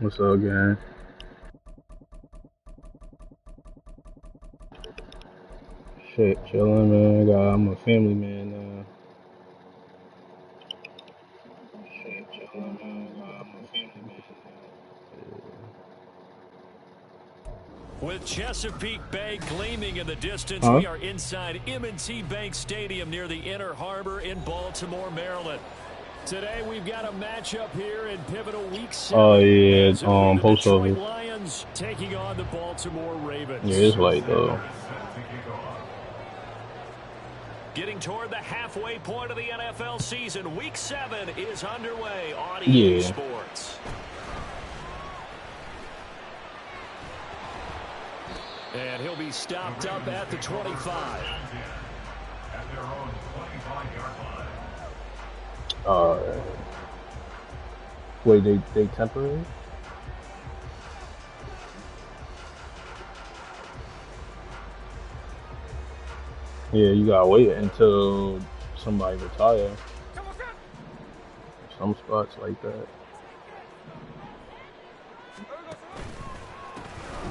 What's up, gang? Shit, chillin', man. I'm a family man now. Shit, chillin', man. I'm a family man With Chesapeake Bay gleaming in the distance, now. we are inside M&T Bank Stadium near the Inner Harbor in Baltimore, Maryland. Today we've got a matchup here in pivotal week 7. Oh, yeah, as it'll be the post Detroit office. Lions taking on the Baltimore Ravens. Yeah, it's late, though. Getting toward the halfway point of the NFL season, week 7 is underway on EA Yeah. Sports. And he'll be stopped up at the 25. Wait, they temporary? Yeah, you gotta wait until somebody retire. Some spots like that.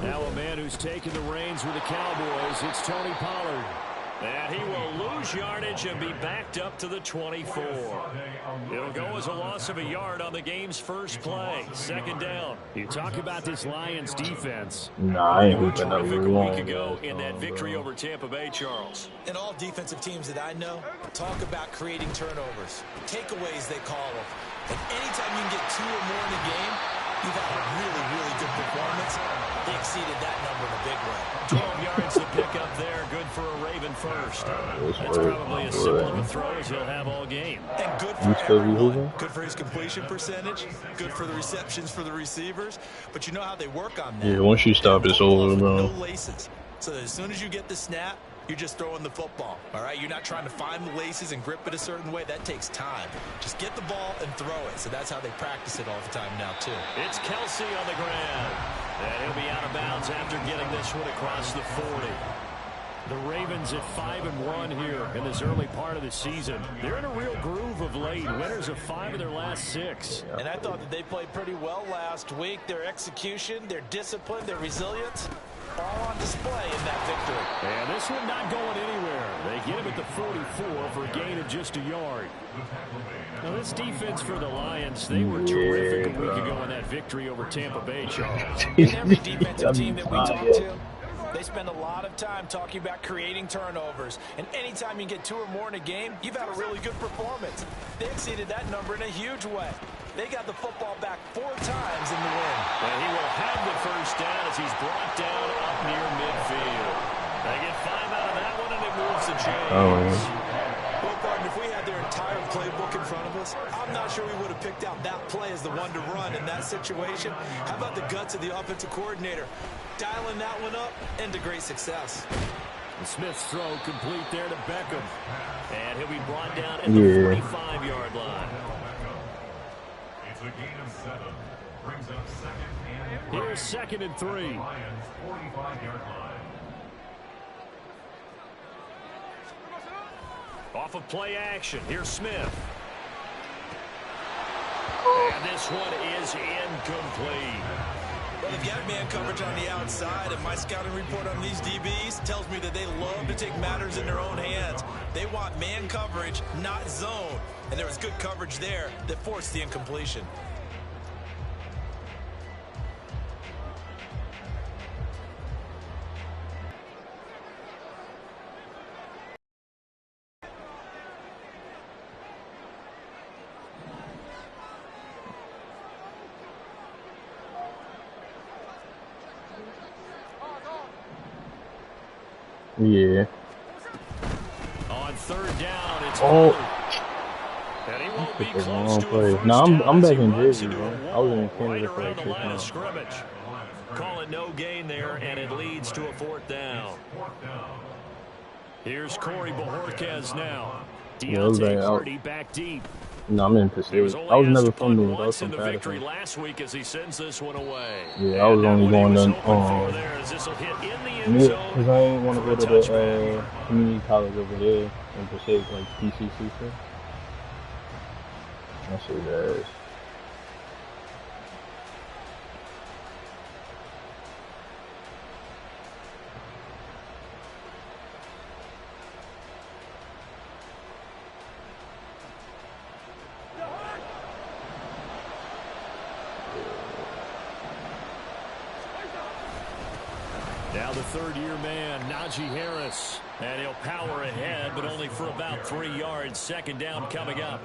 Now a man who's taken the reins with the Cowboys, it's Tony Pollard. And he will lose yardage and be backed up to the 24. It'll go as a loss of a yard on the game's first play. Second down. You talk about this Lions defense. Nah, I ain't They were hooping nothing terrific a wrong. week ago in that victory over Tampa Bay, Charles. And all defensive teams that I know talk about creating turnovers. Takeaways, they call them. And anytime you can get 2 or more in a game, you've had a really, really good performance. They exceeded that number in a big way. 12 yards to pick up there. Good for a Raven first. That's probably as simple of a throw as he'll have all game. And good for everyone. Good for his completion percentage. Good for the receptions for the receivers. But you know how they work on that. Yeah, once you stop, it's over, bro. No laces. So that as soon as you get the snap, you're just throwing the football, all right? You're not trying to find the laces and grip it a certain way. That takes time. Just get the ball and throw it. So that's how they practice it all the time now, too. It's Kelsey on the ground. And he'll be out of bounds after getting this one across the 40. The Ravens at 5-1 here in this early part of the season. They're in a real groove of late. Winners of 5 of their last 6. And I thought that they played pretty well last week. Their execution, their discipline, their resilience, all on display in that victory. And this one not going anywhere. They get him at the 44 for a gain of just a yard. Now this defense for the Lions, they were terrific a week ago in that victory over Tampa Bay, Charles. And every defensive team that we talk to, they spend a lot of time talking about creating turnovers. And anytime you get 2 or more in a game, you've had a really good performance. They exceeded that number in a huge way. They got the football back 4 times in the win. And he will have the first down as he's brought down up near midfield. They get 5 out of that one, and it moves the chains. Well, partner, if we had their entire playbook in front of us, I'm not sure we would have picked out that play as the one to run in that situation. How about the guts of the offensive coordinator? Dialing that one up into great success. And Smith's throw complete there to Beckham. And he'll be brought down at the 45-yard line. It's a gain of 7. Brings up 2nd and Here's 2nd and 3. Lions 45-yard line. Off of play action. Here's Smith. And this one is incomplete. Well, they've got man coverage on the outside, and my scouting report on these DBs tells me that they love to take matters in their own hands. They want man coverage, not zone. And there was good coverage there that forced the incompletion. Yeah. On 3rd down, it's and he won't be That's the close wrong to play. a first Nah, down I'm as back he in runs Jersey, into bro. a I was in wall Canada right for around like the 6 line of months. scrimmage. Call it no gain there, and it leads to a 4th down. Here's Corey Bojorquez now. Deontay Hardy back deep. No, I'm in Pacific. I was never from New York. I was from the victory Patterson. last week as he sends this one away. Yeah, I was only going to because because I didn't want to go to the community college over there in Pacific, like PCC shit. That shit ass. Now the third-year man, Najee Harris. And he'll power ahead, but only for about 3 yards. Second down coming up.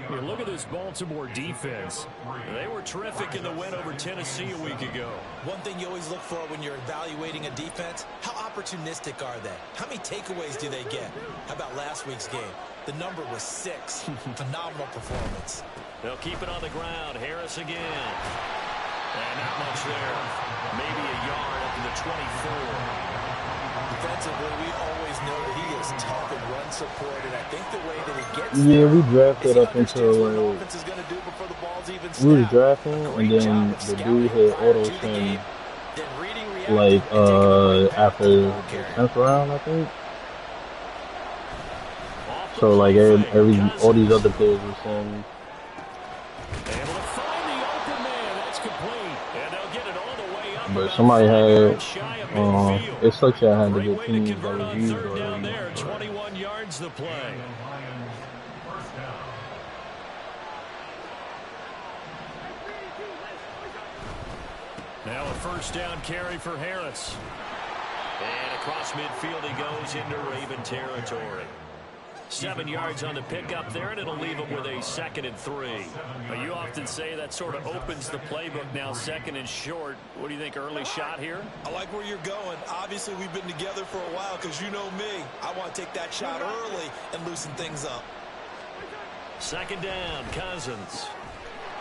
Here, look at this Baltimore defense. They were terrific in the win over Tennessee a week ago. One thing you always look for when you're evaluating a defense, how opportunistic are they? How many takeaways do they get? How about last week's game? The number was 6. Phenomenal performance. They'll keep it on the ground. Harris again. And not much there. Maybe a yard up to the 24. Defensively, we always know that he is tough and run support, and I think the way that he gets Yeah, we drafted up until we were drafting, and then the dude had auto sim like after the 10th round, I think. So like every all these other players were saying. But somebody had, it sucks I had to get teams that was used already. 21 yards the play. Now a first down carry for Harris. And across midfield he goes into Raven territory. 7 yards on the pickup there, and it'll leave him with a 2nd and 3. You often say that sort of opens the playbook now, 2nd and short. What do you think, early shot here? I like where you're going. Obviously, we've been together for a while because you know me. I want to take that shot early and loosen things up. 2nd down, Cousins.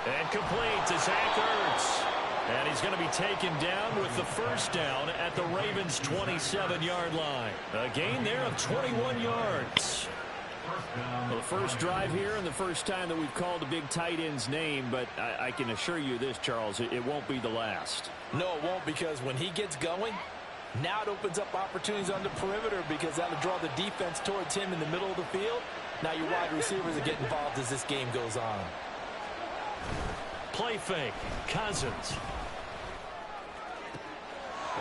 And complete to Zach Ertz. And he's going to be taken down with the first down at the Ravens' 27-yard line. A gain there of 21 yards. Well, the first drive here and the first time that we've called the big tight end's name, but I can assure you this, Charles, it won't be the last. No, it won't, because when he gets going, now it opens up opportunities on the perimeter because that'll draw the defense towards him in the middle of the field. Now your wide receivers are getting involved as this game goes on. Play fake. Cousins.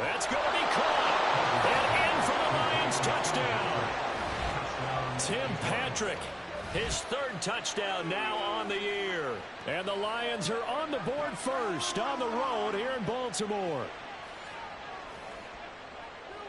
That's going to be caught. And in for the Lions touchdown. Tim Patrick, his 3rd touchdown now on the year. And the Lions are on the board first on the road here in Baltimore.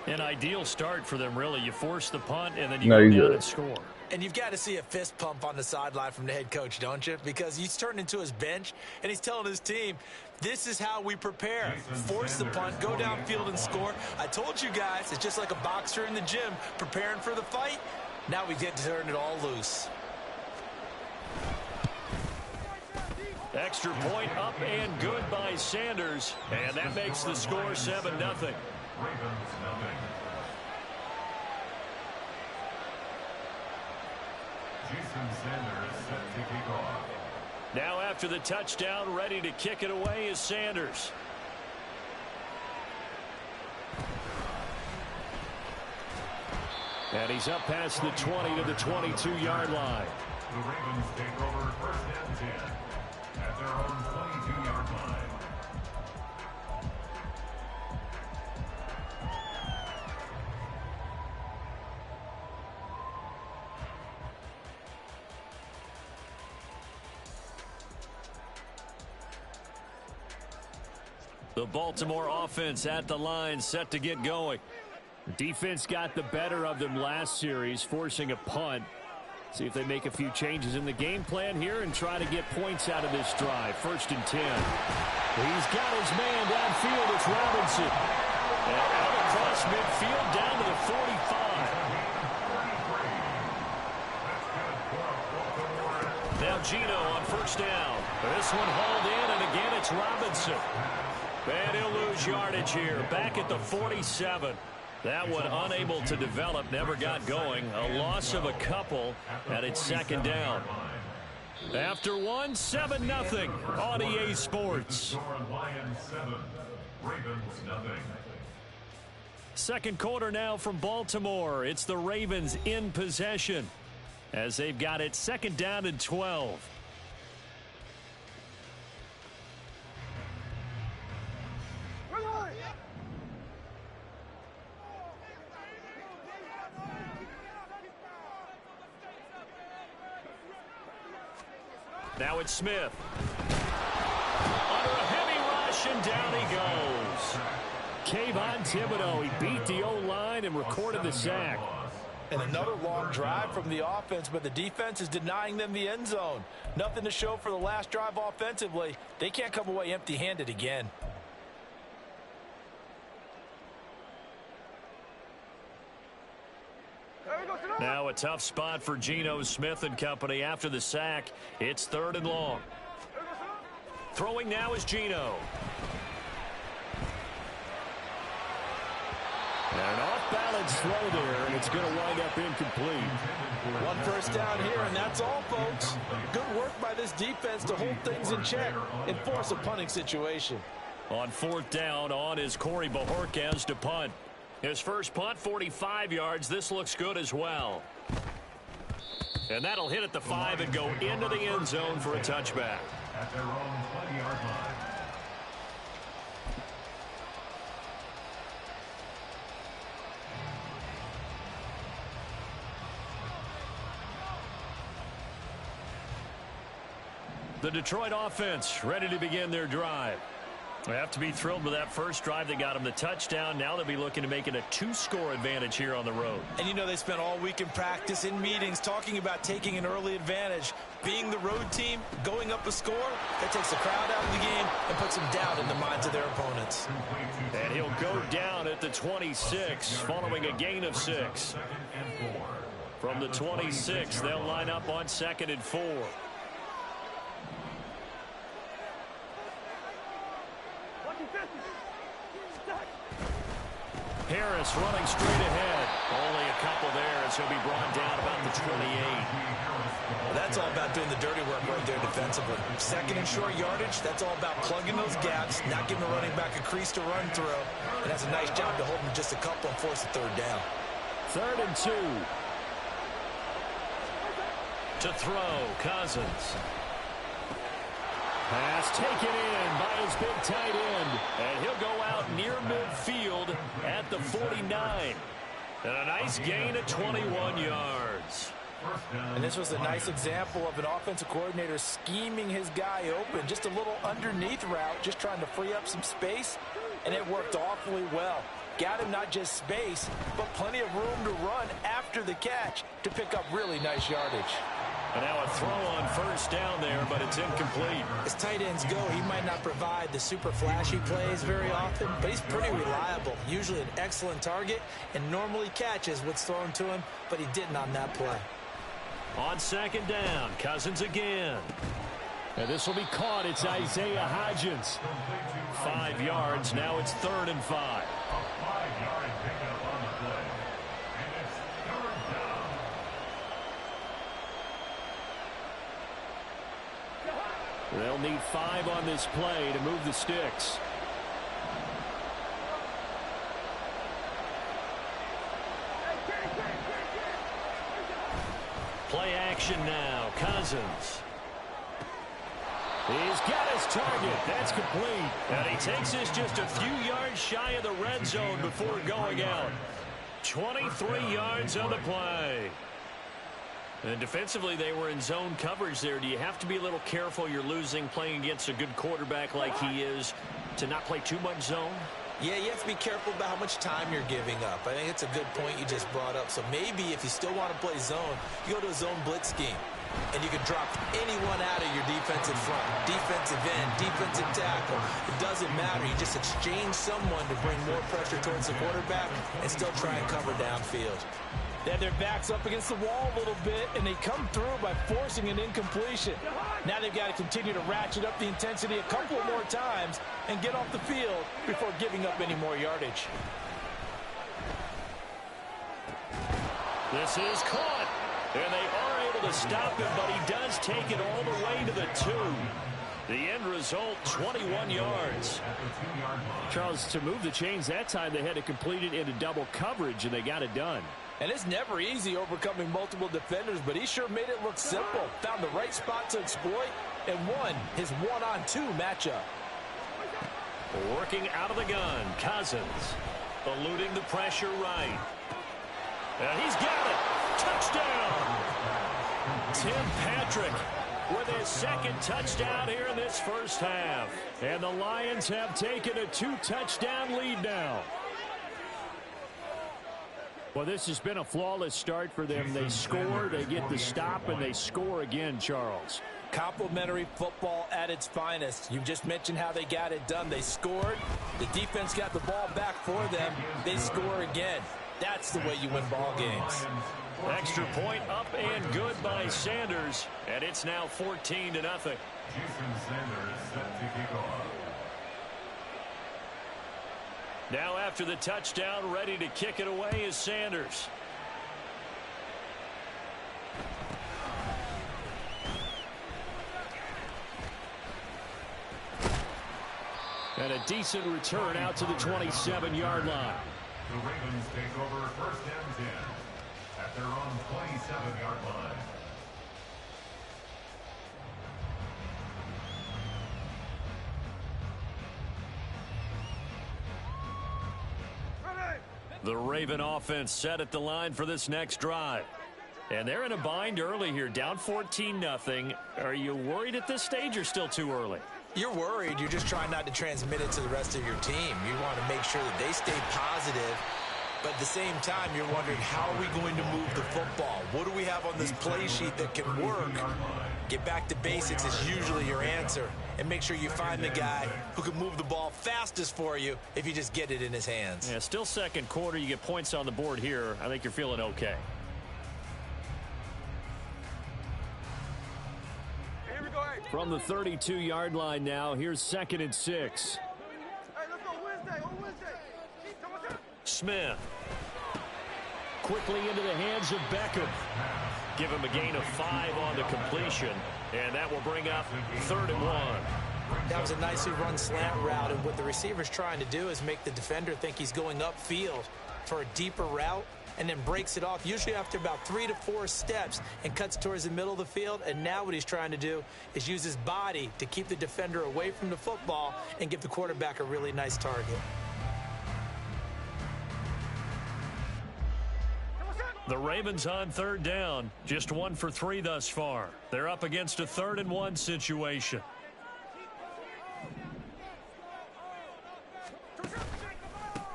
An ideal start for them, really. You force the punt, and then you go down and score. And you've got to see a fist pump on the sideline from the head coach, don't you? Because he's turned into his bench, and he's telling his team, this is how we prepare. Force the punt, go downfield and score. I told you guys, it's just like a boxer in the gym preparing for the fight. Now we get to turn it all loose. Extra point up and good by Sanders. And that makes the score 7-0. Now after the touchdown, ready to kick it away is Sanders. And he's up past the 20 to the 22-yard line. The Ravens take over 1st and 10 at their own 22-yard line. The Baltimore offense at the line, set to get going. Defense got the better of them last series, forcing a punt. See if they make a few changes in the game plan here and try to get points out of this drive. 1st and 10. He's got his man downfield. It's Robinson. And out across midfield down to the 45. Now Gino on 1st down. This one hauled in, and again it's Robinson. And he'll lose yardage here. Back at the 47. That one unable to develop, never got going. A loss of a couple, and it's 2nd down. After one, 7-0 on EA Sports. Lions 7, Ravens 0. Second quarter now from Baltimore. It's the Ravens in possession as they've got it 2nd down and 12. Now it's Smith. Under a heavy rush, and down he goes. Kayvon Thibodeaux. He beat the O-line and recorded the sack. And another long drive from the offense, but the defense is denying them the end zone. Nothing to show for the last drive offensively. They can't come away empty-handed again. Now a tough spot for Geno Smith and company after the sack. It's 3rd and long. Throwing now is Geno. An off-balance throw there, and it's going to wind up incomplete. 1 first down here, and that's all, folks. Good work by this defense to hold things in check and force a punting situation. On 4th down, on is Corey Bojorquez to punt. His first punt, 45 yards. This looks good as well. And that'll hit at the 5 and go into the end zone for a touchback. At their own 20-yard line. The Detroit offense ready to begin their drive. They have to be thrilled with that first drive that got them the touchdown. Now they'll be looking to make it a 2-score advantage here on the road. And you know they spent all week in practice, in meetings, talking about taking an early advantage. Being the road team, going up a score, that takes the crowd out of the game and puts them down in the minds of their opponents. And he'll go down at the 26 following a gain of 6. From the 26, they'll line up on 2nd and 4. Harris running straight ahead. Only a couple there as he'll be brought down about the 28. Well, that's all about doing the dirty work right there defensively. 2nd and short yardage, that's all about plugging those gaps, not giving the running back a crease to run through. And that's a nice job to hold him just a couple and force a 3rd down. 3rd and 2. To throw, Cousins. Pass taken in by his big tight end. And he'll go out near midfield at the 49. And a nice gain of 21 yards. And this was a nice example of an offensive coordinator scheming his guy open. Just a little underneath route, just trying to free up some space. And it worked awfully well. Got him not just space, but plenty of room to run after the catch to pick up really nice yardage. And now a throw on 1st down there, but it's incomplete. As tight ends go, he might not provide the super flashy plays very often, but he's pretty reliable. Usually an excellent target and normally catches what's thrown to him, but he didn't on that play. On 2nd down, Cousins again. And this will be caught. It's Isaiah Hodgins. 5 yards. Now it's 3rd and 5. A 5-yard pickup on the play. And it's 3rd down. They'll need 5 on this play to move the sticks. Play action now. Cousins. He's got his target. That's complete. And he takes this just a few yards shy of the red zone before going out. 23 yards on the play. And defensively, they were in zone coverage there. Do you have to be a little careful? You're losing playing against a good quarterback like he is to not play too much zone? Yeah, you have to be careful about how much time you're giving up. I think it's a good point you just brought up. So maybe if you still want to play zone, you go to a zone blitz scheme. And you can drop anyone out of your defensive front. Defensive end, defensive tackle. It doesn't matter. You just exchange someone to bring more pressure towards the quarterback and still try and cover downfield. They have their backs up against the wall a little bit, and they come through by forcing an incompletion. Now they've got to continue to ratchet up the intensity a couple more times and get off the field before giving up any more yardage. This is caught. And they are able to stop him, but he does take it all the way to the 2. The end result, 21 yards. Charles, to move the chains that time, they had to complete it into double coverage, and they got it done. And it's never easy overcoming multiple defenders, but he sure made it look simple. Found the right spot to exploit and won his one-on-2 matchup. Working out of the gun, Cousins. Eluding the pressure right. And he's got it. Touchdown. Tim Patrick with his second touchdown here in this first half. And the Lions have taken a 2-touchdown lead now. Well, this has been a flawless start for them. They score, they get the stop, and they score again, Charles. Complimentary football at its finest. You just mentioned how they got it done. They scored. The defense got the ball back for them. They score again. That's the way you win ball games. Extra point up and good by Sanders. And it's now 14-0. Jason Sanders set to kick off. Now after the touchdown, ready to kick it away is Sanders. And a decent return out to the 27-yard line. The Ravens take over first and 10 at their own 27-yard line. The Raven offense set at the line for this next drive. And they're in a bind early here, down 14-0. Are you worried at this stage or still too early? You're worried. You're just trying not to transmit it to the rest of your team. You want to make sure that they stay positive. But at the same time, you're wondering, how are we going to move the football? What do we have on this play sheet that can work? Get back to basics is usually your answer. And make sure you find the guy who can move the ball fastest for you if you just get it in his hands. Yeah, still second quarter. You get points on the board here. I think you're feeling okay. From the 32-yard line now, here's 2nd and 6. Smith. Quickly into the hands of Beckham. Give him a gain of 5 on the completion. And that will bring up 3rd and 1. That was a nicely run slant route. And what the receiver's trying to do is make the defender think he's going upfield for a deeper route, and then breaks it off, usually after about 3 to 4 steps, and cuts towards the middle of the field. And now what he's trying to do is use his body to keep the defender away from the football and give the quarterback a really nice target. The Ravens on 3rd down, just 1 for 3 thus far. They're up against a 3rd and 1 situation.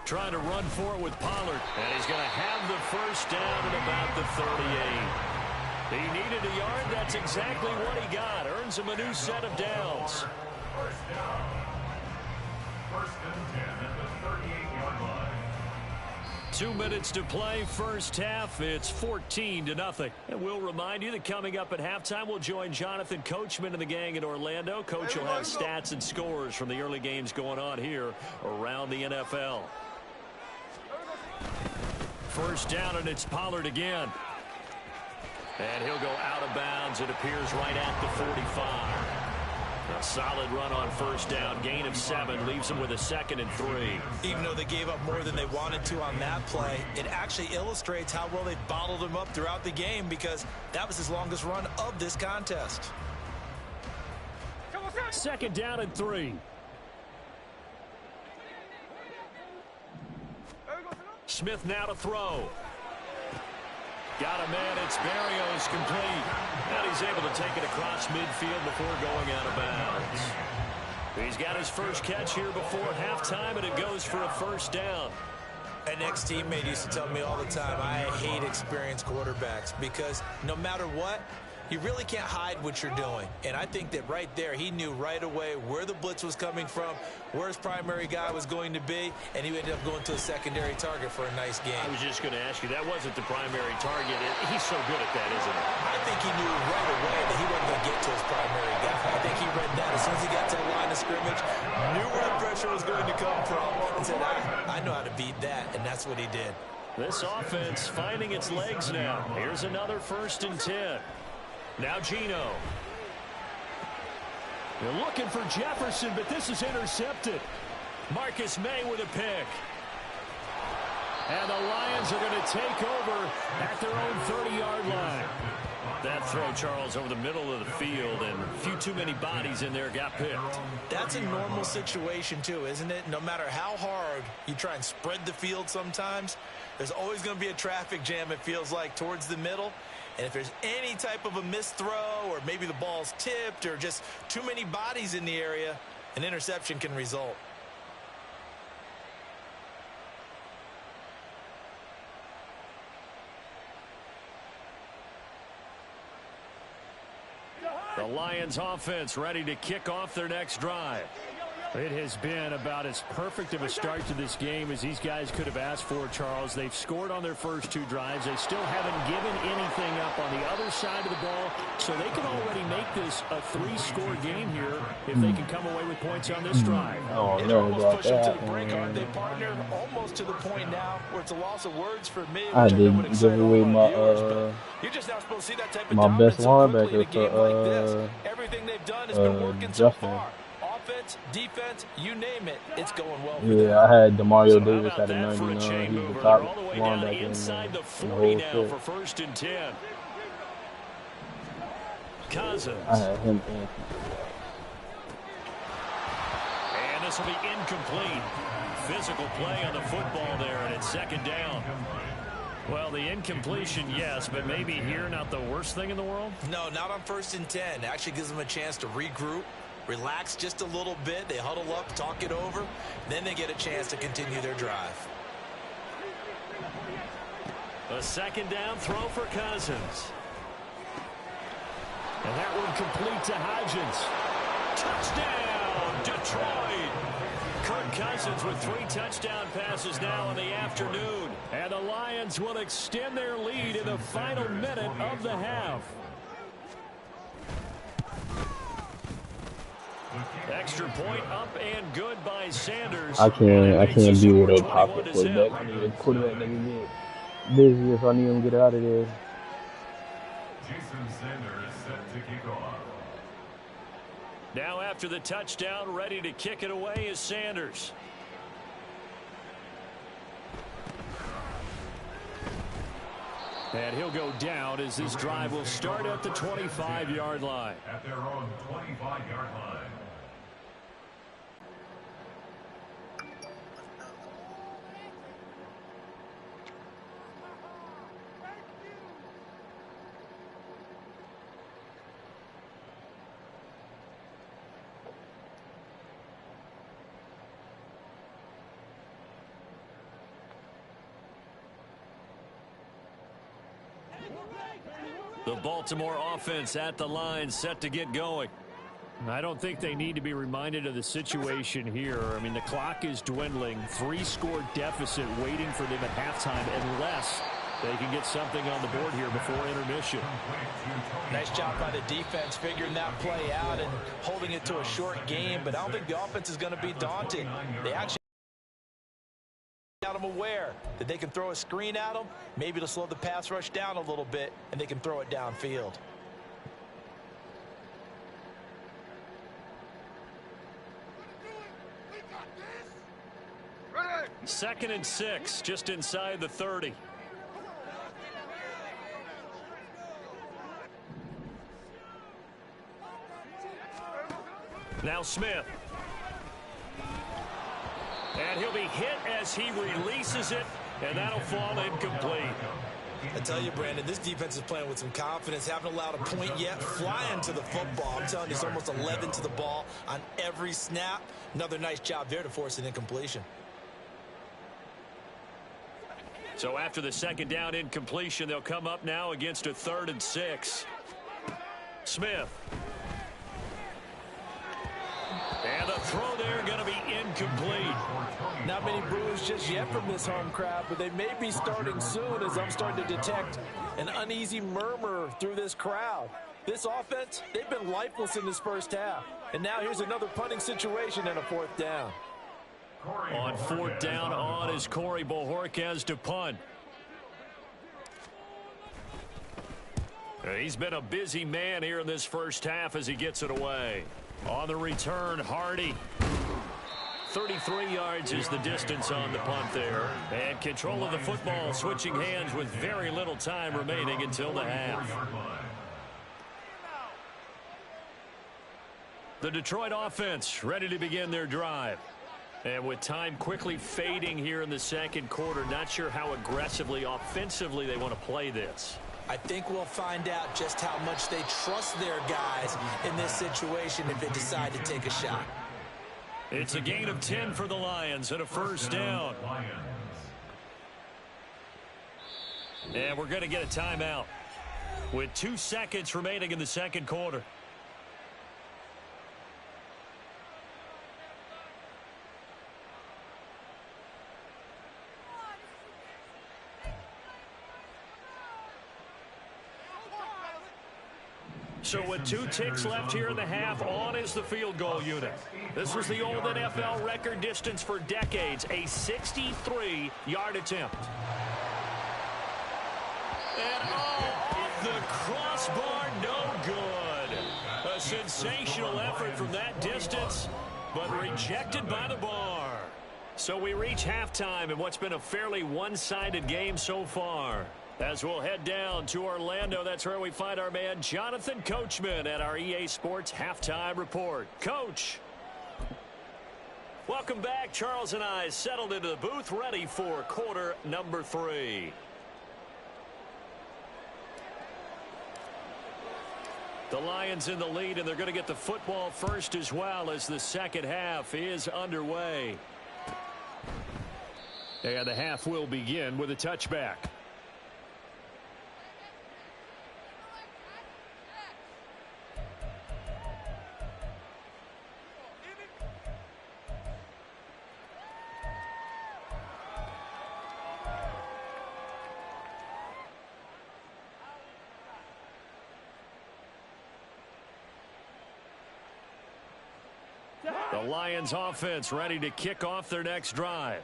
Trying to run for it with Pollard, and he's going to have the first down at about the 38. He needed a yard. That's exactly what he got. Earns him a new set of downs. First down. First and 10 at the 38-yard line. 2 minutes to play, first half. It's 14-0. And we'll remind you that coming up at halftime, we'll join Jonathan Coachman and the gang in Orlando. Coach will have stats and scores from the early games going on here around the NFL. First down, and it's Pollard again. And he'll go out of bounds. It appears right at the 45. A solid run on first down. Gain of 7 leaves them with a 2nd and 3. Even though they gave up more than they wanted to on that play, it actually illustrates how well they bottled him up throughout the game, because that was his longest run of this contest. 2nd down and 3. Smith now to throw. Got a man. It's Berrios complete. And he's able to take it across midfield before going out of bounds. He's got his first catch here before halftime, and it goes for a first down. An ex-teammate used to tell me all the time, I hate experienced quarterbacks, because no matter what, you really can't hide what you're doing. And I think that right there, he knew right away where the blitz was coming from, where his primary guy was going to be, and he ended up going to a secondary target for a nice game. I was just going to ask you, that wasn't the primary target. He's so good at that, isn't he? I think he knew right away that he wasn't going to get to his primary guy. I think he read that as soon as he got to the line of scrimmage, knew where the pressure was going to come from, and said, I know how to beat that, and that's what he did. This offense finding its legs now. Here's another 1st and 10. Now Geno. They're looking for Jefferson, but this is intercepted. Marcus May with a pick. And the Lions are going to take over at their own 30-yard line. That throw, Charles, over the middle of the field, and a few too many bodies in there got picked. That's a normal situation, too, isn't it? No matter how hard you try and spread the field sometimes, there's always going to be a traffic jam, it feels like, towards the middle. And if there's any type of a missed throw or maybe the ball's tipped or just too many bodies in the area, an interception can result. The Lions offense ready to kick off their next drive. It has been about as perfect of a start to this game as these guys could have asked for, Charles. They've scored on their first 2 drives. They still haven't given anything up on the other side of the ball, so they can already make this a 3-score game here if they can come away with points on this drive. Oh, It no, almost about pushed them to that. the brink, aren't they, partner? Almost to the point now where it's a loss of words for me, which I I know would didn't excite give all away my viewers, but my you're just not supposed to see that type of my dominance best so quickly in a linebacker game like this. for Everything they've done has been working so Justin. far. Offense, defense, you name it, it's going well for them. Yeah, I had Demario So how Davis about at a that for a 99. chain He's the mover? top They're all the way down linebacker inside the in the 40 whole now shit. for 1st and 10. Cousins. I had him in. And this will be incomplete. Physical play on the football there, and it's 2nd down. Well, the incompletion, yes, but maybe here not the worst thing in the world? No, not on 1st and 10. Actually gives them a chance to regroup, relax just a little bit. They huddle up, talk it over. Then they get a chance to continue their drive. A 2nd down throw for Cousins. And that one complete to Hodgins. Touchdown, Detroit. Kirk Cousins with 3 touchdown passes now in the afternoon. And the Lions will extend their lead in the final minute of the half. Extra point up and good by Sanders. I can't be with a pocket quarterback. I need a quarterback that can get busy if I need him to get out of there. Jason Sanders set to kick off. Now after the touchdown, ready to kick it away is Sanders. And he'll go down as this drive will start at the 25-yard line. At their own 25-yard line. The Baltimore offense at the line set to get going. I don't think they need to be reminded of the situation here. I mean, the clock is dwindling. 3-score deficit waiting for them at halftime unless they can get something on the board here before intermission. Nice job by the defense figuring that play out and holding it to a short game, but I don't think the offense is going to be daunted. They actually got them aware that they can throw a screen at them, maybe to slow the pass rush down a little bit, and they can throw it downfield. Second and 6, just inside the 30. Now Smith. And he'll be hit as he releases it, and that'll fall incomplete. I tell you, Brandon, this defense is playing with some confidence. Haven't allowed a point yet. Flying to the football. I'm telling you, it's almost 11 to the ball on every snap. Another nice job there to force an incompletion. So after the 2nd down incompletion, they'll come up now against a 3rd and 6. Smith. And the throw there going to be incomplete. Not many boos just yet from this home crowd, but they may be starting soon as I'm starting to detect an uneasy murmur through this crowd. This offense, they've been lifeless in this first half. And now here's another punting situation and a 4th down. On 4th down on is Corey Bojorquez to punt. He's been a busy man here in this first half as he gets it away. On the return, Hardy. 33 yards is the distance on the punt there. And control of the football switching hands with very little time remaining until the half. The Detroit offense ready to begin their drive. And with time quickly fading here in the 2nd quarter, not sure how aggressively, offensively they want to play this. I think we'll find out just how much they trust their guys in this situation if they decide to take a shot. It's a gain of 10 for the Lions and a first down. And we're going to get a timeout with 2 seconds remaining in the second quarter. So with 2 ticks left here in the half, on is the field goal unit. This was the old NFL record distance for decades, a 63-yard attempt. And off the crossbar, no good. A sensational effort from that distance, but rejected by the bar. So we reach halftime in what's been a fairly one-sided game so far. As we'll head down to Orlando, that's where we find our man Jonathan Coachman at our EA Sports Halftime Report. Coach. Welcome back. Charles and I settled into the booth, ready for quarter number 3. The Lions in the lead, and they're going to get the football first as well as the second half is underway. And the half will begin with a touchback. The Lions offense ready to kick off their next drive.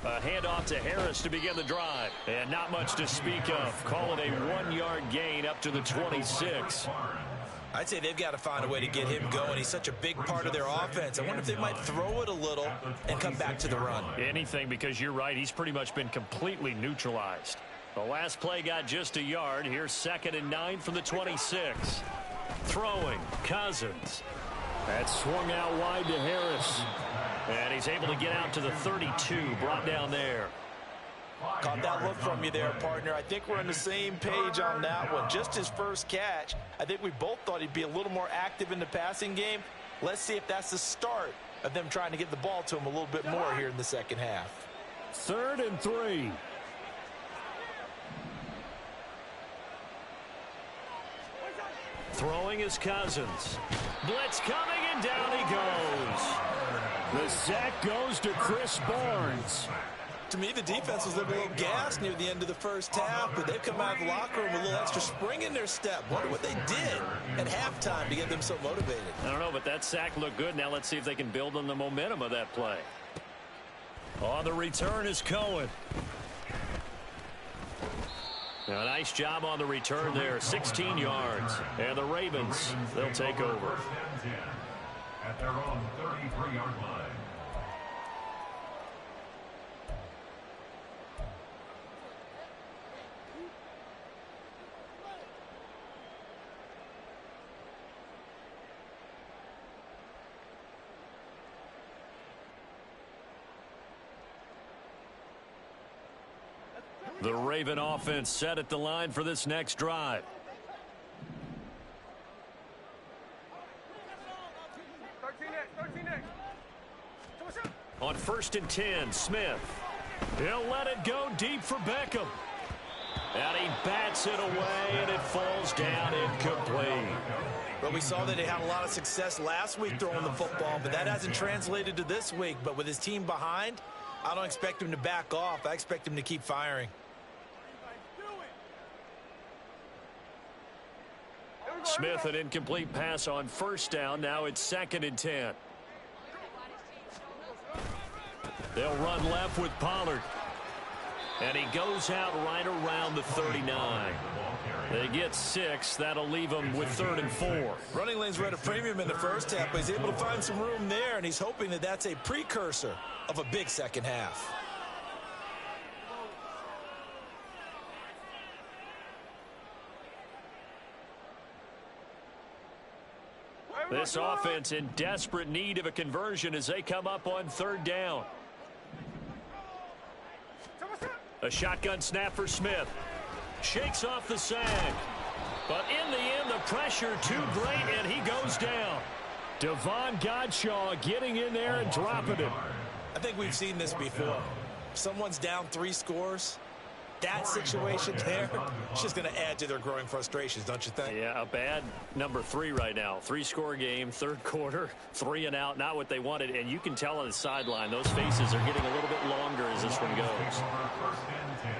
A handoff to Harris to begin the drive. And not much to speak of. Call it a 1-yard gain up to the 26. I'd say they've got to find a way to get him going. He's such a big part of their offense. I wonder if they might throw it a little and come back to the run. Anything, because you're right. He's pretty much been completely neutralized. The last play got just a yard. Here's 2nd and 9 from the 26. Throwing, Cousins. That swung out wide to Harris. And he's able to get out to the 32, brought down there. Caught that look from you there, partner. I think we're on the same page on that one. Just his first catch. I think we both thought he'd be a little more active in the passing game. Let's see if that's the start of them trying to get the ball to him a little bit more here in the second half. 3rd and 3. Throwing is Cousins. Blitz coming, and down he goes. The sack goes to Chris Barnes. To me, the defense was looking a little gassed near the end of the first half, but they've come out of the locker room with a little extra spring in their step. Wonder what they did at halftime to get them so motivated. I don't know, but that sack looked good. Now let's see if they can build on the momentum of that play. On the return is Cohen. Now, a nice job on the return there, 16 yards. And the Ravens, they'll take over. At their own 33-yard line. The Raven offense set at the line for this next drive. On 1st and 10, Smith. He'll let it go deep for Beckham. And he bats it away, and it falls down incomplete. But we saw that they had a lot of success last week throwing the football, but that hasn't translated to this week. But with his team behind, I don't expect him to back off. I expect him to keep firing. Smith, an incomplete pass on 1st down. Now it's 2nd and 10. They'll run left with Pollard. And he goes out right around the 39. They get 6. That'll leave them with 3rd and 4. Running lanes were at a premium in the first half, but he's able to find some room there, and he's hoping that that's a precursor of a big second half. This offense in desperate need of a conversion as they come up on 3rd down. A A shotgun snap for Smith. Shakes off the sack. But in the end, the pressure too great, and he goes down. Devon Godshaw getting in there and dropping it. I think we've seen this before. Someone's down 3 scores. That situation there, it's just going to add to their growing frustrations, don't you think? Yeah, a bad number 3 right now. 3-score game, third quarter, 3 and out, not what they wanted. And you can tell on the sideline, those faces are getting a little bit longer as this one goes. First and 10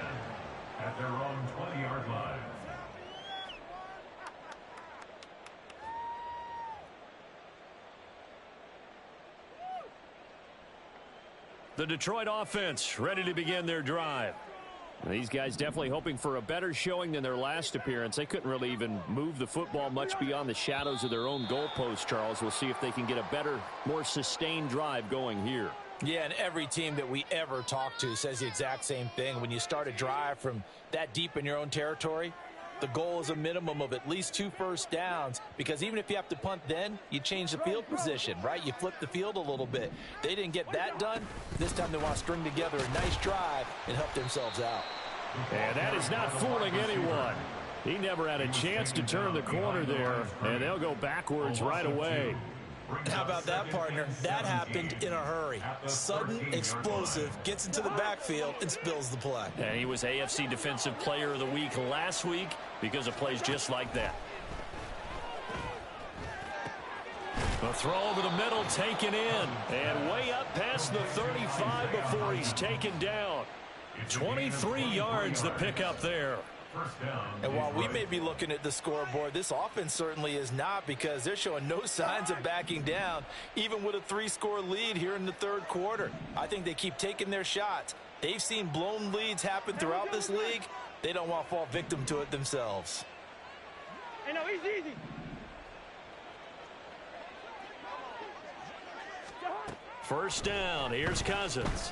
at their own 20-yard line. The Detroit offense ready to begin their drive. These guys definitely hoping for a better showing than their last appearance. They couldn't really even move the football much beyond the shadows of their own goalpost, Charles. We'll see if they can get a better, more sustained drive going here. Yeah, and every team that we ever talk to says the exact same thing. When you start a drive from that deep in your own territory, the goal is a minimum of at least 2 first downs, because even if you have to punt then, you change the field position, right? You flip the field a little bit. They didn't get that done. This time they want to string together a nice drive and help themselves out. And that is not fooling anyone. He never had a chance to turn the corner there, and they'll go backwards right away. How about that, partner? That happened in a hurry. Sudden, explosive, gets into the backfield and spills the play. And he was AFC Defensive Player of the Week last week because of plays just like that. A throw over the middle, taken in, and way up past the 35 before he's taken down. 23 yards the pickup there. And while we may be looking at the scoreboard, this offense certainly is not, because they're showing no signs of backing down, even with a 3-score lead here in the third quarter. I think they keep taking their shots. They've seen blown leads happen throughout this league. They don't want to fall victim to it themselves. Hey, no, easy. First down, here's Cousins.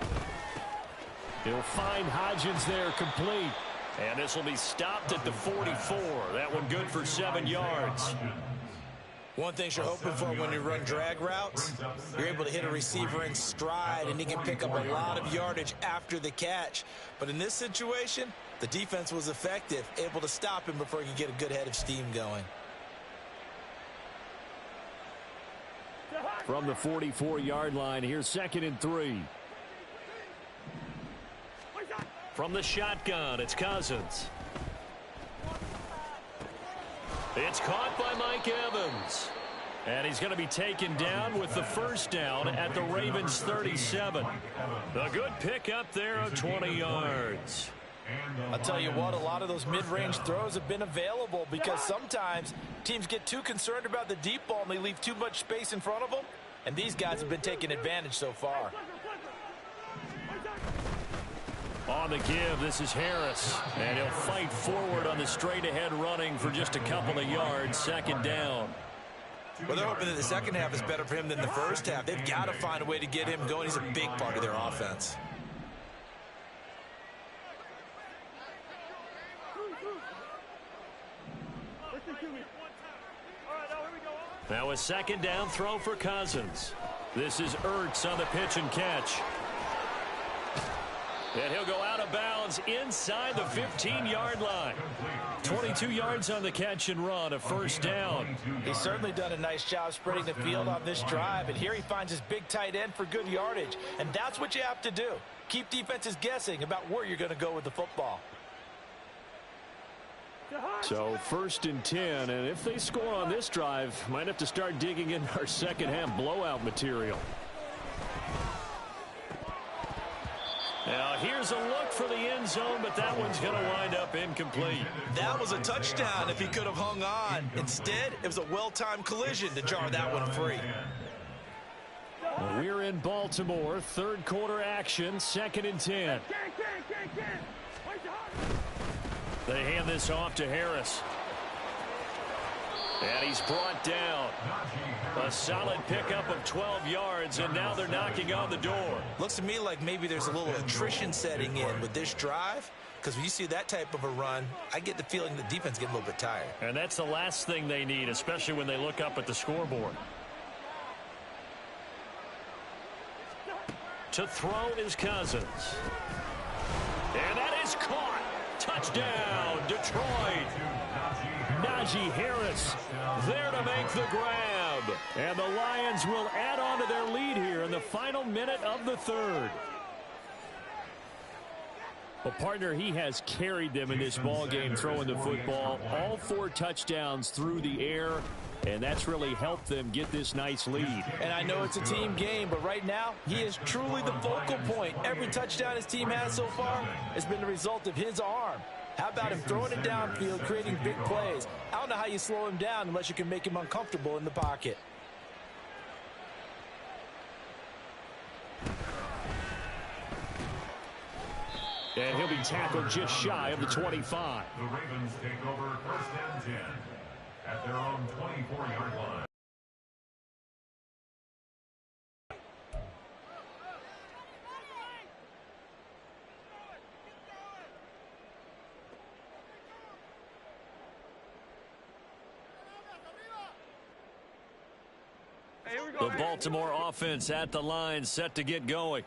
He'll find Hodgins there complete. And this will be stopped at the 44. That one good for 7 yards. One thing you're hoping for when you run drag routes, you're able to hit a receiver in stride, and he can pick up a lot of yardage after the catch. But in this situation, the defense was effective, able to stop him before he could get a good head of steam going. From the 44-yard line, here's 2nd and 3. From the shotgun, it's Cousins. It's caught by Mike Evans. And he's going to be taken down with the first down at the Ravens 37. A good pickup there of 20 yards. I'll tell you what, a lot of those mid-range throws have been available, because sometimes teams get too concerned about the deep ball and they leave too much space in front of them. And these guys have been taking advantage so far. On the give, this is Harris. And he'll fight forward on the straight-ahead running for just a couple of yards. 2nd down. Well, they're hoping that the second half is better for him than the first half. They've got to find a way to get him going. He's a big part of their offense. Now a 2nd down throw for Cousins. This is Ertz on the pitch and catch. And he'll go out of bounds inside the 15-yard line. 22 yards on the catch and run, a first down. He's certainly done a nice job spreading the field on this drive, and here he finds his big tight end for good yardage. And that's what you have to do. Keep defenses guessing about where you're going to go with the football. So 1st and 10, and if they score on this drive, might have to start digging in our second-half blowout material. Now here's a look for the end zone, but that one's going to wind up incomplete. That was a touchdown if he could have hung on. Instead, it was a well-timed collision to jar that one free. We're in Baltimore, third quarter action, 2nd and 10. They hand this off to Harris. And he's brought down. A solid pickup of 12 yards, and now they're knocking on the door. Looks to me like maybe there's a little attrition setting in with this drive, because when you see that type of a run, I get the feeling the defense getting a little bit tired. And that's the last thing they need, especially when they look up at the scoreboard. To throw is Cousins. And that is Touchdown, Detroit. Najee Harris there to make the grab. And the Lions will add on to their lead here in the final minute of the third. Well, partner, he has carried them in this ball game throwing the football. All 4 touchdowns through the air, and that's really helped them get this nice lead. And I know it's a team game, but right now, he is truly the focal point. Every touchdown his team has so far has been the result of his arm. How about him throwing it downfield, creating big plays? I don't know how you slow him down unless you can make him uncomfortable in the pocket. And he'll be tackled just shy of the 25. The Ravens take over 1st and 10 at their own 24-yard line. The Baltimore offense at the line, set to get going.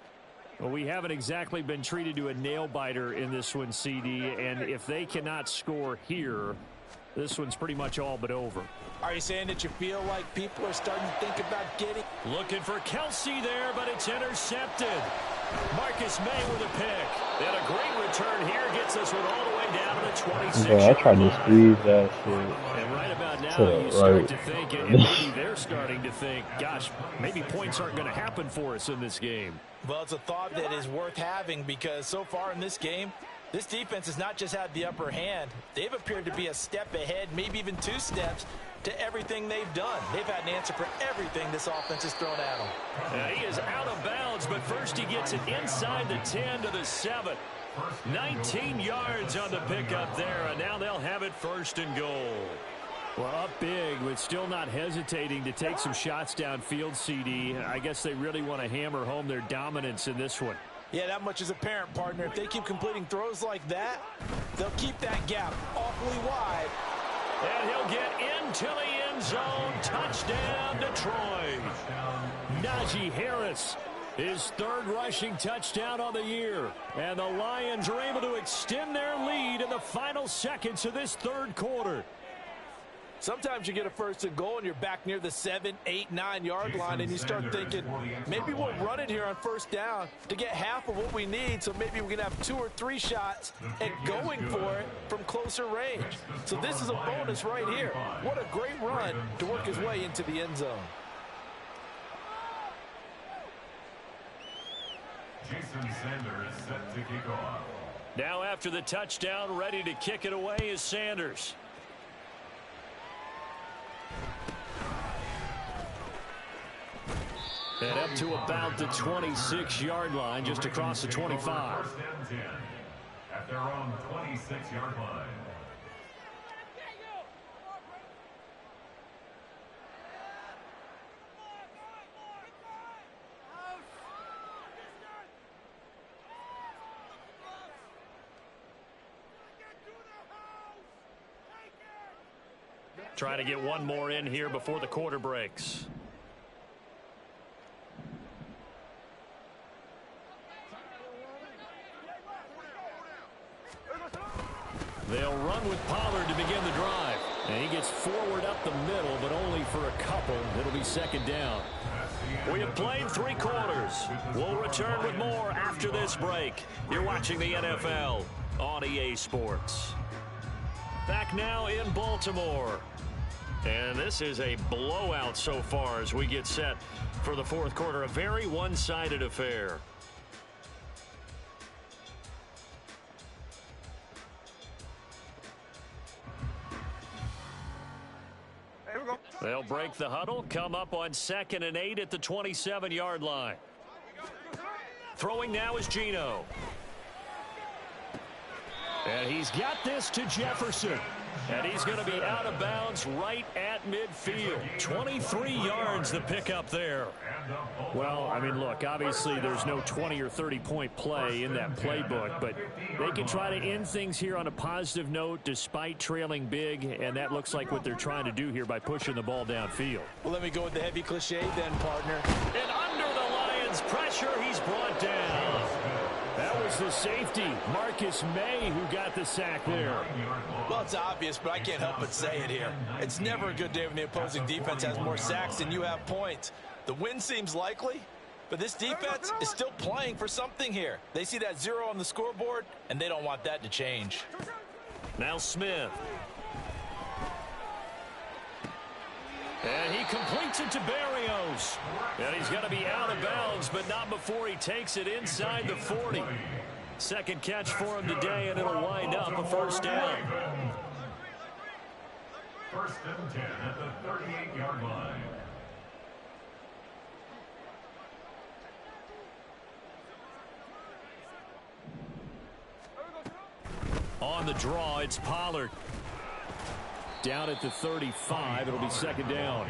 Well, we haven't exactly been treated to a nail-biter in this one, CD, and if they cannot score here, this one's pretty much all but over. Are you saying that you feel like people are starting to think about getting? Looking for Kelsey there, but it's intercepted. Marcus May with a pick. And a great return here gets us one all the way down to the 26. Yeah, I tried to squeeze that shit. And right about now, you start to think, and maybe they're starting to think, gosh, maybe points aren't going to happen for us in this game. Well, it's a thought that is worth having because so far in this game, this defense has not just had the upper hand. They've appeared to be a step ahead, maybe even 2 steps to everything they've done. They've had an answer for everything this offense has thrown at them. He is out of bounds, but first he gets it inside the 10 to the 7. 19 yards on the pickup there, and now they'll have it 1st and goal. Well, up big, but still not hesitating to take some shots downfield, CD. I guess they really want to hammer home their dominance in this one. Yeah, that much is apparent, partner. If they keep completing throws like that, they'll keep that gap awfully wide. And he'll get into the end zone. Touchdown, Detroit. Najee Harris, his 3rd rushing touchdown on the year. And the Lions are able to extend their lead in the final seconds of this 3rd quarter. Sometimes you get a 1st and goal and you're back near the 7, 8, 9 yard line and you start thinking, maybe we'll run it here on 1st down to get half of what we need, so maybe we can have 2 or 3 shots at going for it from closer range. So this is a bonus right here. What a great run to work his way into the end zone. Jason Sanders set to kick off. Now after the touchdown, ready to kick it away is Sanders. And up to about the 26-yard line, just across the 25. 1st and 10 at their own 26-yard line. Trying to get one more in here before the quarter breaks. They'll run with Pollard to begin the drive. And he gets forward up the middle, but only for a couple. It'll be 2nd down. We have played 3 quarters. We'll return with more after this break. You're watching the NFL on EA Sports. Back now in Baltimore. And this is a blowout so far as we get set for the 4th quarter. A very one-sided affair. They'll break the huddle, come up on 2nd and 8 at the 27-yard line. Throwing now is Geno. And he's got this to Jefferson. And he's going to be out of bounds right at midfield. 23 yards the pickup there. Well, I mean, look, obviously there's no 20 or 30-point play in that playbook, but they can try to end things here on a positive note despite trailing big, and that looks like what they're trying to do here by pushing the ball downfield. Well, let me go with the heavy cliche then, partner. And under the Lions' pressure, he's brought down. That was the safety, Marcus May, who got the sack there. Well, it's obvious, but I can't help but say it here. It's never a good day when the opposing defense has more sacks than you have points. The win seems likely, but this defense is still playing for something here. They see that 0 on the scoreboard, and they don't want that to change. Now Smith. And he completes it to Barrios. And he's going to be out of bounds, but not before he takes it inside the 40. Second catch for him today, and it'll wind up a first down. First and 10 at the 38-yard line. On the draw, it's Pollard. Down at the 35, it'll be second down.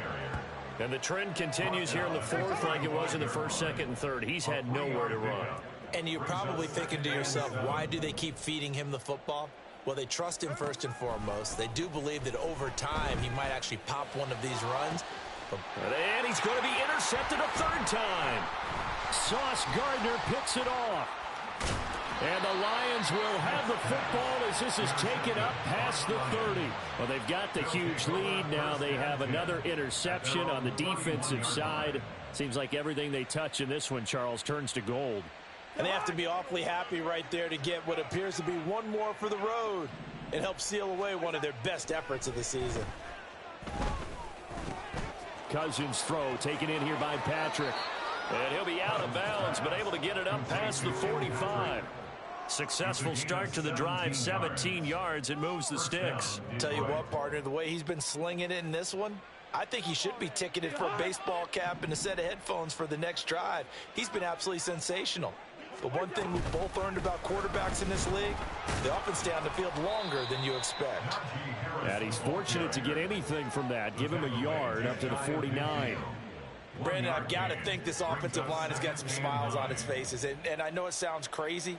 And the trend continues here in the fourth like it was in the first, second, and third. He's had nowhere to run. And you're probably thinking to yourself, why do they keep feeding him the football? Well, they trust him first and foremost. They do believe that over time he might actually pop one of these runs. And he's going to be intercepted a third time. Sauce Gardner picks it off. And the Lions will have the football as this is taken up past the 30. Well, they've got the huge lead. Now they have another interception on the defensive side. Seems like everything they touch in this one, Charles, turns to gold. And they have to be awfully happy right there to get what appears to be one more for the road. It helps seal away one of their best efforts of the season. Cousins throw taken in here by Patrick. And he'll be out of bounds, but able to get it up past the 45. Successful start to the drive, 17 yards. It moves the sticks. Tell you what, partner, the way he's been slinging it in this one, I think he should be ticketed for a baseball cap and a set of headphones for the next drive. He's been absolutely sensational. But one thing we've both learned about quarterbacks in this league, they often stay on the field longer than you expect. And he's fortunate to get anything from that. Give him a yard up to the 49. Brandon, I've got to think this offensive line has got some smiles on its faces. And I know it sounds crazy,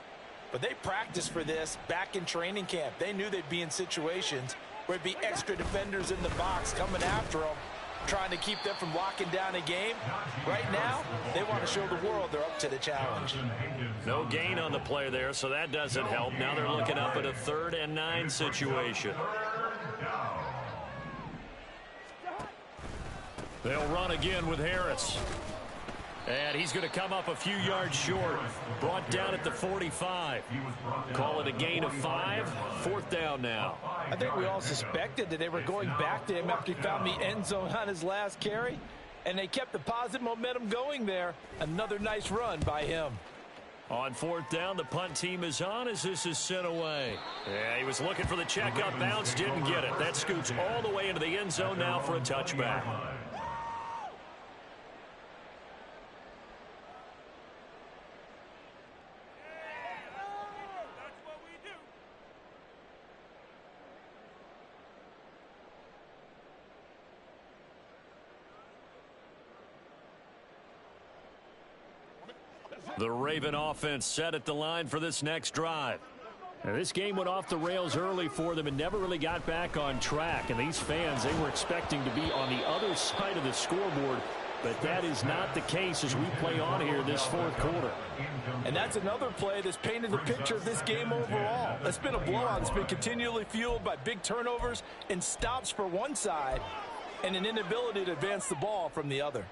but they practiced for this back in training camp. They knew they'd be in situations where it'd be extra defenders in the box coming after them, trying to keep them from locking down a game. Right now, they want to show the world they're up to the challenge. No gain on the play there, so that doesn't help. Now they're looking up at a 3rd and 9 situation. They'll run again with Harris. And he's going to come up a few yards short. Brought down at the 45. Call it a gain of 5. 4th down now. I think we all suspected that they were going back to him after he found the end zone on his last carry. And they kept the positive momentum going there. Another nice run by him. On 4th down, the punt team is on as this is sent away. Yeah, he was looking for the checkup bounce, didn't get it. That scoots all the way into the end zone now for a touchback. The Raven offense set at the line for this next drive. Now, this game went off the rails early for them and never really got back on track. And these fans, they were expecting to be on the other side of the scoreboard. But that is not the case as we play on here this 4th quarter. And that's another play that's painted the picture of this game overall. It's been a blowout that's been continually fueled by big turnovers and stops for one side and an inability to advance the ball from the other.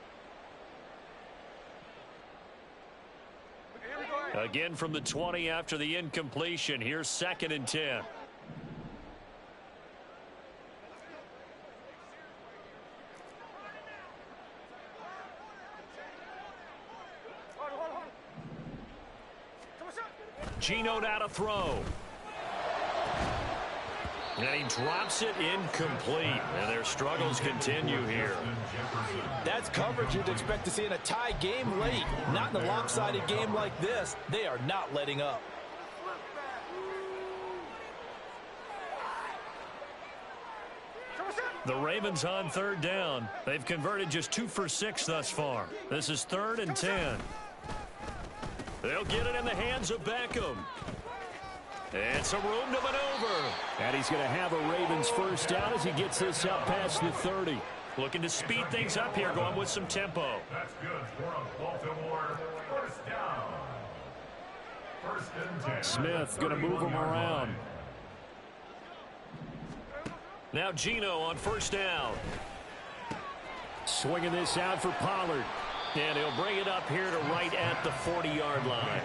Again from the 20 after the incompletion. Here's 2nd and 10. Geno now to throw. And he drops it incomplete. And their struggles continue here. That's coverage you'd expect to see in a tie game late. Not in a lopsided game like this. They are not letting up. The Ravens on 3rd down. They've converted just 2 for 6 thus far. This is 3rd and 10. They'll get it in the hands of Beckham. It's a room to maneuver. And he's going to have a Ravens first down as he gets this up past the 30. Looking to speed things up here, going with some tempo. That's good for a Baltimore first down. Smith going to move him around. Now Geno on first down. Swinging this out for Pollard. And he'll bring it up here to right at the 40-yard line.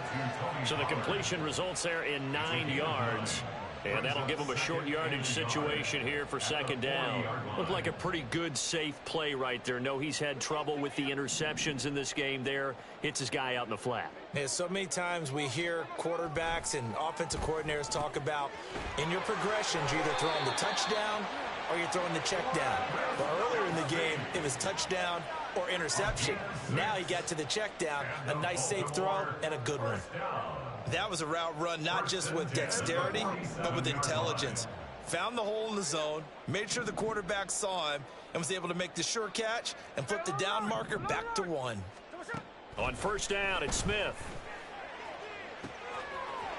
So the completion results there in 9 yards. And that'll give him a short yardage situation here for second down. Looked like a pretty good, safe play right there. No, he's had trouble with the interceptions in this game there. Hits his guy out in the flat. Yeah, so many times we hear quarterbacks and offensive coordinators talk about in your progressions, you're either throwing the touchdown or you're throwing the check down. But earlier in the game, it was touchdown or interception. Now he got to the check down, a nice safe throw and a good one. That was a route run not just with dexterity, but with intelligence. Found the hole in the zone, made sure the quarterback saw him, and was able to make the sure catch and flip the down marker back to 1. On first down, it's Smith.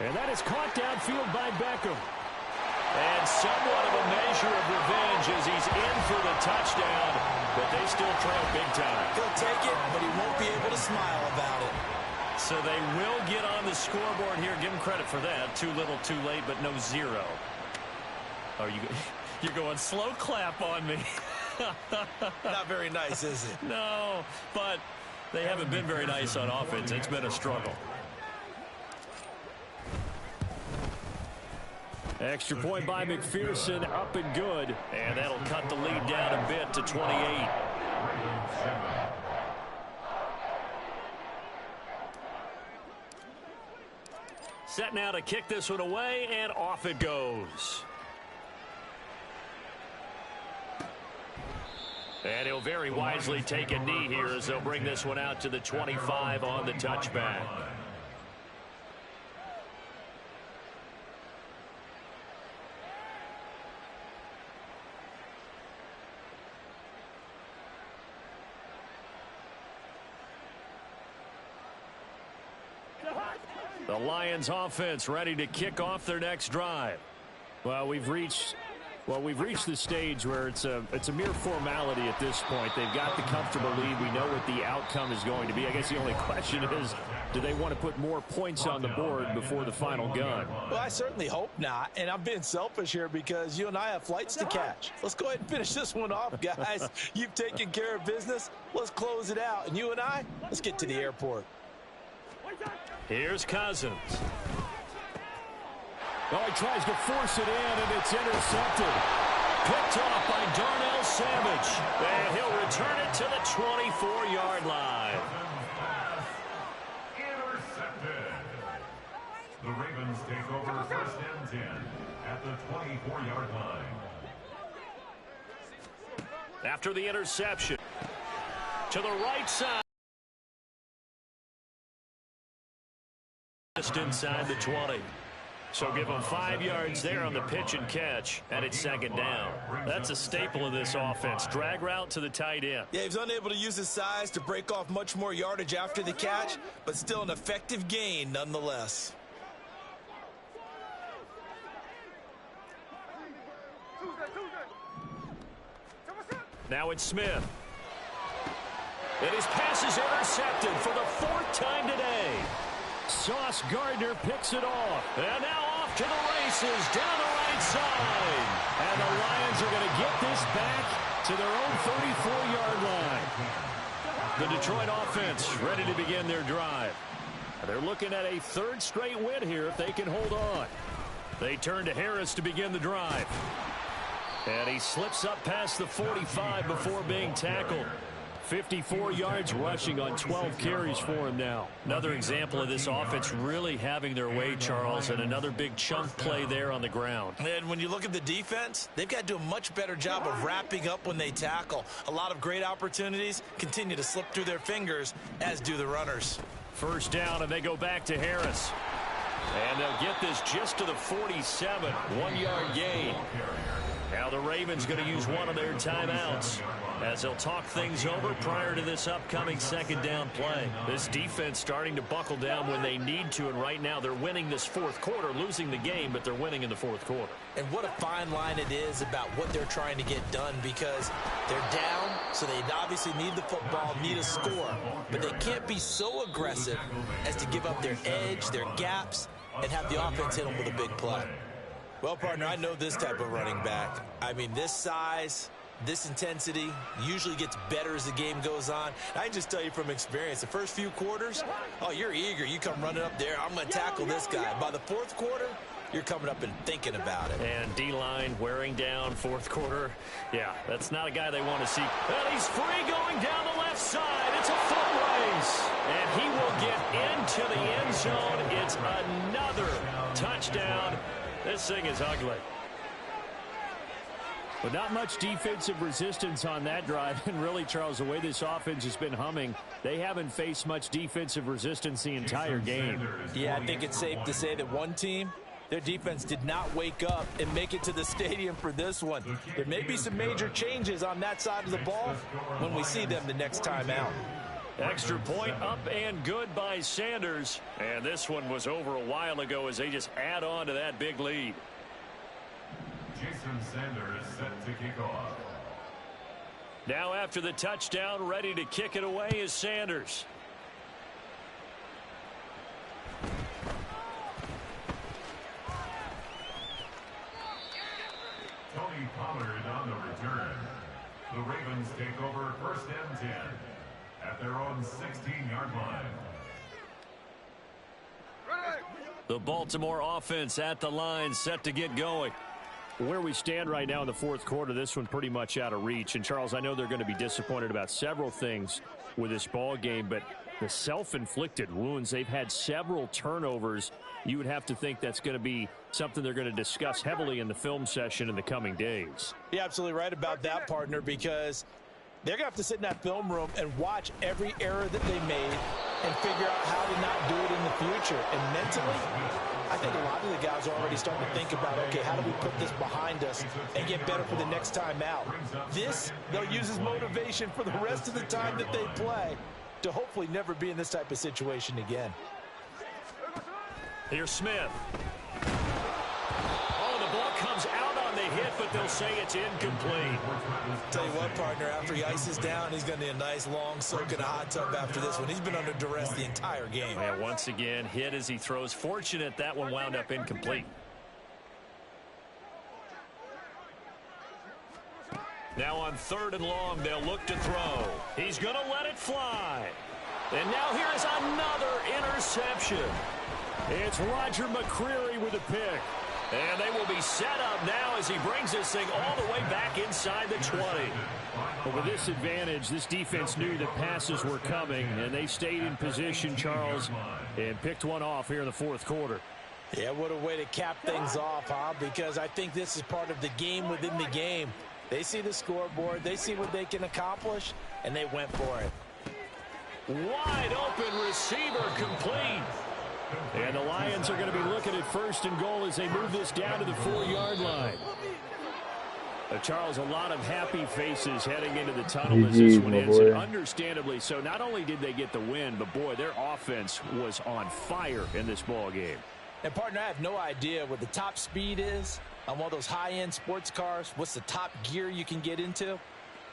And that is caught downfield by Beckham. And somewhat of a measure of revenge as he's in for the touchdown, but they still trail big time. He'll take it, but he won't be able to smile about it. So they will get on the scoreboard here. Give him credit for that. Too little, too late, but no 0. Oh, you're going slow clap on me. Not very nice, is it? No, but they haven't been very nice on offense. It's been a struggle. Extra point by McPherson, up and good. And that'll cut the lead down a bit to 28. Set now to kick this one away, and off it goes. And he'll very wisely take a knee here as they'll bring this one out to the 25 on the touchback. The Lions offense ready to kick off their next drive. Well, we've reached the stage where it's a mere formality at this point. They've got the comfortable lead. We know what the outcome is going to be. I guess the only question is, do they want to put more points on the board before the final gun? Well, I certainly hope not. And I'm being selfish here because you and I have flights to catch. Let's go ahead and finish this one off, guys. You've taken care of business. Let's close it out. And you and I, let's get to the airport. Here's Cousins. Oh, he tries to force it in, and it's intercepted. Picked off by Darnell Savage. And he'll return it to the 24-yard line. Intercepted. The Ravens take over first and 10 at the 24-yard line. After the interception. To the right side. Just inside the 20. So give him 5 yards there on the pitch and catch, and it's second down. That's a staple of this offense. Drag route to the tight end. Yeah, he was unable to use his size to break off much more yardage after the catch, but still an effective gain nonetheless. Now it's Smith. And his pass is intercepted for the 4th time today. Sauce Gardner picks it off. And now off to the races down the right side. And the Lions are going to get this back to their own 34-yard line. The Detroit offense ready to begin their drive. They're looking at a 3rd straight win here if they can hold on. They turn to Harris to begin the drive. And he slips up past the 45 before being tackled. 54 yards rushing on 12 carries for him now. Another example of this offense really having their way, Charles, and another big chunk play there on the ground. And when you look at the defense, they've got to do a much better job of wrapping up when they tackle. A lot of great opportunities continue to slip through their fingers, as do the runners. First down, and they go back to Harris. And they'll get this just to the 47. 1-yard gain. Now the Ravens going to use one of their timeouts as they'll talk things over prior to this upcoming second down play. This defense starting to buckle down when they need to, and right now they're winning this fourth quarter, losing the game, but they're winning in the fourth quarter. And what a fine line it is about what they're trying to get done, because they're down, so they obviously need the football, need a score, but they can't be so aggressive as to give up their edge, their gaps, and have the offense hit them with a big play. Well, partner, I know this type of running back. I mean, this size, this intensity usually gets better as the game goes on. I can just tell you from experience, the first few quarters, oh, you're eager. You come running up there, I'm going to tackle this guy. By the fourth quarter, you're coming up and thinking about it. And D-line wearing down fourth quarter. Yeah, that's not a guy they want to see. And he's free going down the left side. It's a foot race. And he will get into the end zone. It's another touchdown. This thing is ugly. But not much defensive resistance on that drive. And really, Charles, the way this offense has been humming, they haven't faced much defensive resistance the entire game. Yeah, I think it's safe to say that one team, their defense did not wake up and make it to the stadium for this one. There may be some major changes on that side of the ball when we see them the next time out. Extra point up and good by Sanders. And this one was over a while ago as they just add on to that big lead. Jason Sanders set to kick off. Now after the touchdown, ready to kick it away is Sanders. Tony Pollard on the return. The Ravens take over first and 10 at their own 16-yard line. The Baltimore offense at the line, set to get going. Where we stand right now in the fourth quarter, this one pretty much out of reach. And, Charles, I know they're going to be disappointed about several things with this ball game, but the self-inflicted wounds, they've had several turnovers. You would have to think that's going to be something they're going to discuss heavily in the film session in the coming days. You're absolutely right about that, partner, because they're going to have to sit in that film room and watch every error that they made and figure out how to not do it in the future. And mentally, I think a lot of the guys are already starting to think about, okay, how do we put this behind us and get better for the next time out? This, they'll use as motivation for the rest of the time that they play to hopefully never be in this type of situation again. Here's Smith. Oh, the ball comes out on the hit, but they'll say it's incomplete. Tell you what, partner, after he ices down, he's going to need a nice long soak in a hot tub after this one. He's been under duress the entire game. And once again, hit as he throws. Fortunate that one wound up incomplete. Now on 3rd and long, they'll look to throw. He's going to let it fly. And now here is another interception. It's Roger McCreary with a pick. And they will be set up now as he brings this thing all the way back inside the 20. But with this advantage, this defense knew that passes were coming, and they stayed in position, Charles, and picked one off here in the fourth quarter. Yeah, what a way to cap things off, huh? Because I think this is part of the game within the game. They see the scoreboard, they see what they can accomplish, and they went for it. Wide open receiver complete. And the Lions are going to be looking at 1st and goal as they move this down to the 4-yard line. Charles, a lot of happy faces heading into the tunnel as this one ends, and understandably so. Not only did they get the win, but, boy, their offense was on fire in this ball game. And, partner, I have no idea what the top speed is on one of those high-end sports cars. What's the top gear you can get into?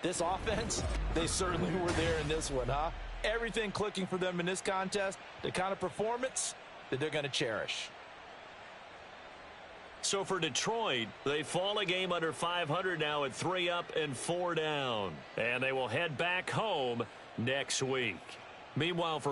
This offense, they certainly were there in this one, huh? Everything clicking for them in this contest, the kind of performance that they're going to cherish. So for Detroit, they fall a game under 500 now at 3 up and 4 down. And they will head back home next week. Meanwhile, for